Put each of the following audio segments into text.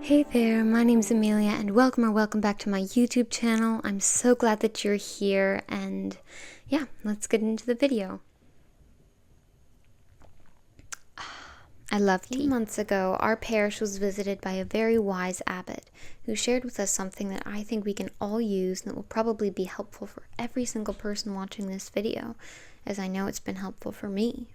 Hey there, my name's Amelia and welcome back to my YouTube channel. I'm so glad that you're here and yeah, let's get into the video. I love tea. A few months ago, our parish was visited by a very wise abbot who shared with us something that I think we can all use and that will probably be helpful for every single person watching this video, as I know it's been helpful for me.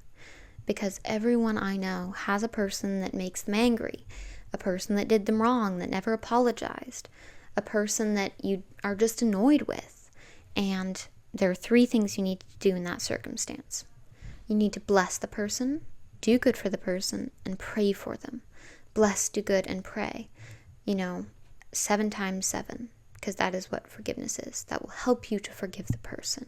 Because everyone I know has a person that makes them angry, a person that did them wrong, that never apologized, a person that you are just annoyed with. And there are three things you need to do in that circumstance. You need to bless the person, do good for the person, and pray for them. Bless, do good, and pray. 7 times 7, because that is what forgiveness is. That will help you to forgive the person.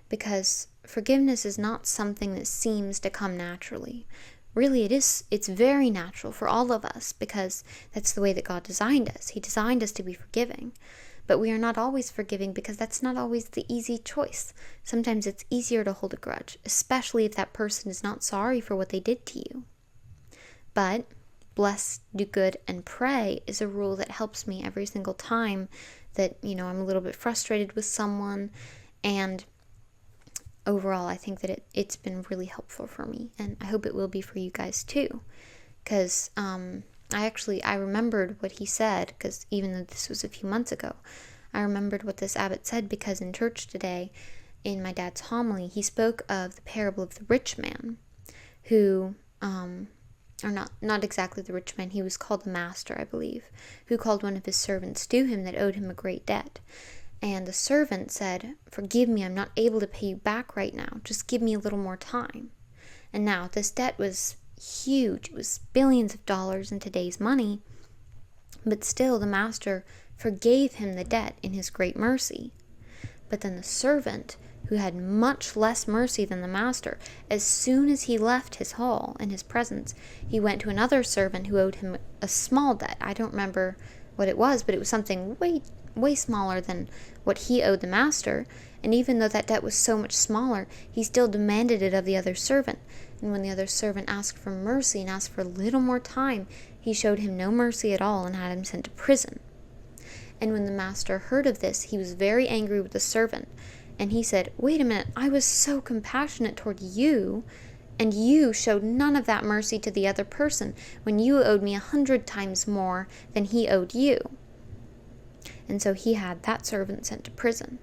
Because forgiveness is not something that seems to come naturally. Really, it's very natural for all of us because that's the way that God designed us. He designed us to be forgiving. But we are not always forgiving because that's not always the easy choice. Sometimes it's easier to hold a grudge, especially if that person is not sorry for what they did to you. But bless, do good, and pray is a rule that helps me every single time that, I'm a little bit frustrated with someone. And overall, I think that it's been really helpful for me, and I hope it will be for you guys too, because I remembered what he said, because even though this was a few months ago, I remembered what this abbot said, because in church today, in my dad's homily, he spoke of the parable of the rich man, who, or not exactly the rich man, he was called the master, I believe, who called one of his servants to him that owed him a great debt. And the servant said, "Forgive me, I'm not able to pay you back right now. Just give me a little more time." And now this debt was huge. It was billions of dollars in today's money. But still, the master forgave him the debt in his great mercy. But then the servant, who had much less mercy than the master, as soon as he left his hall and his presence, he went to another servant who owed him a small debt. I don't remember what it was, but it was something way smaller than what he owed the master. And even though that debt was so much smaller, he still demanded it of the other servant. And when the other servant asked for mercy and asked for a little more time, he showed him no mercy at all and had him sent to prison. And when the master heard of this, he was very angry with the servant. And he said, "Wait a minute, I was so compassionate toward you, and you showed none of that mercy to the other person when you owed me 100 times more than he owed you." And so he had that servant sent to prison.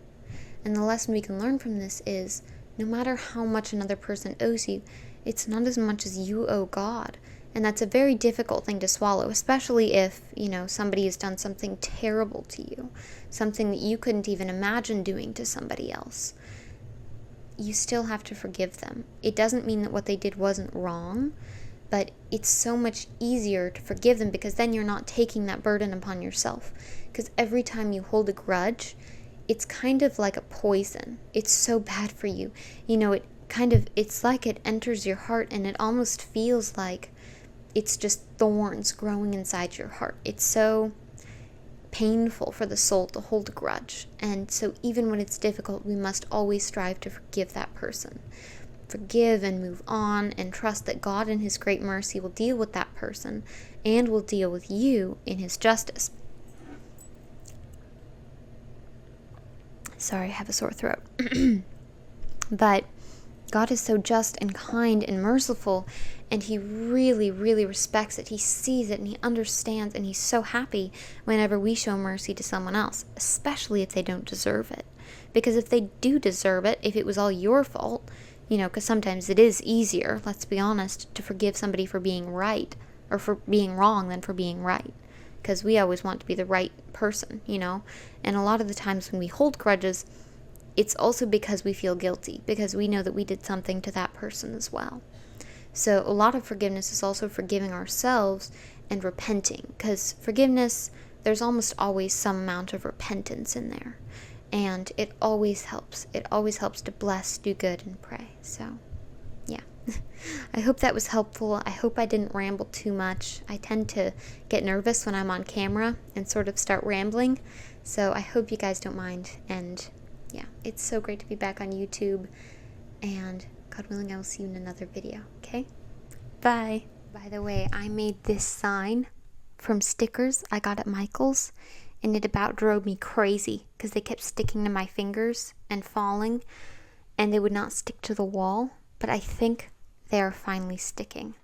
And the lesson we can learn from this is, no matter how much another person owes you, it's not as much as you owe God. And that's a very difficult thing to swallow, especially if, somebody has done something terrible to you, something that you couldn't even imagine doing to somebody else. You still have to forgive them. It doesn't mean that what they did wasn't wrong, but it's so much easier to forgive them because then you're not taking that burden upon yourself. Because every time you hold a grudge, it's kind of like a poison. It's so bad for you. It's like it enters your heart and it almost feels like it's just thorns growing inside your heart. It's so painful for the soul to hold a grudge. And so even when it's difficult, we must always strive to forgive that person. Forgive and move on and trust that God in His great mercy will deal with that person and will deal with you in His justice. Sorry, I have a sore throat. But God is so just and kind and merciful, and He really, really respects it. He sees it and He understands, and He's so happy whenever we show mercy to someone else, especially if they don't deserve it. Because if they do deserve it, if it was all your fault, because sometimes it is easier, let's be honest, to forgive somebody for being right or for being wrong than for being right. Because we always want to be the right person, And a lot of the times when we hold grudges, it's also because we feel guilty, because we know that we did something to that person as well. So a lot of forgiveness is also forgiving ourselves and repenting, because forgiveness, there's almost always some amount of repentance in there. And it always helps. It always helps to bless, do good, and pray. So, yeah. I hope that was helpful. I hope I didn't ramble too much. I tend to get nervous when I'm on camera and sort of start rambling. So I hope you guys don't mind. And, yeah, it's so great to be back on YouTube. And God willing, I will see you in another video. Okay? Bye. By the way, I made this sign from stickers I got at Michael's, and it about drove me crazy because they kept sticking to my fingers and falling, and they would not stick to the wall, but I think they are finally sticking.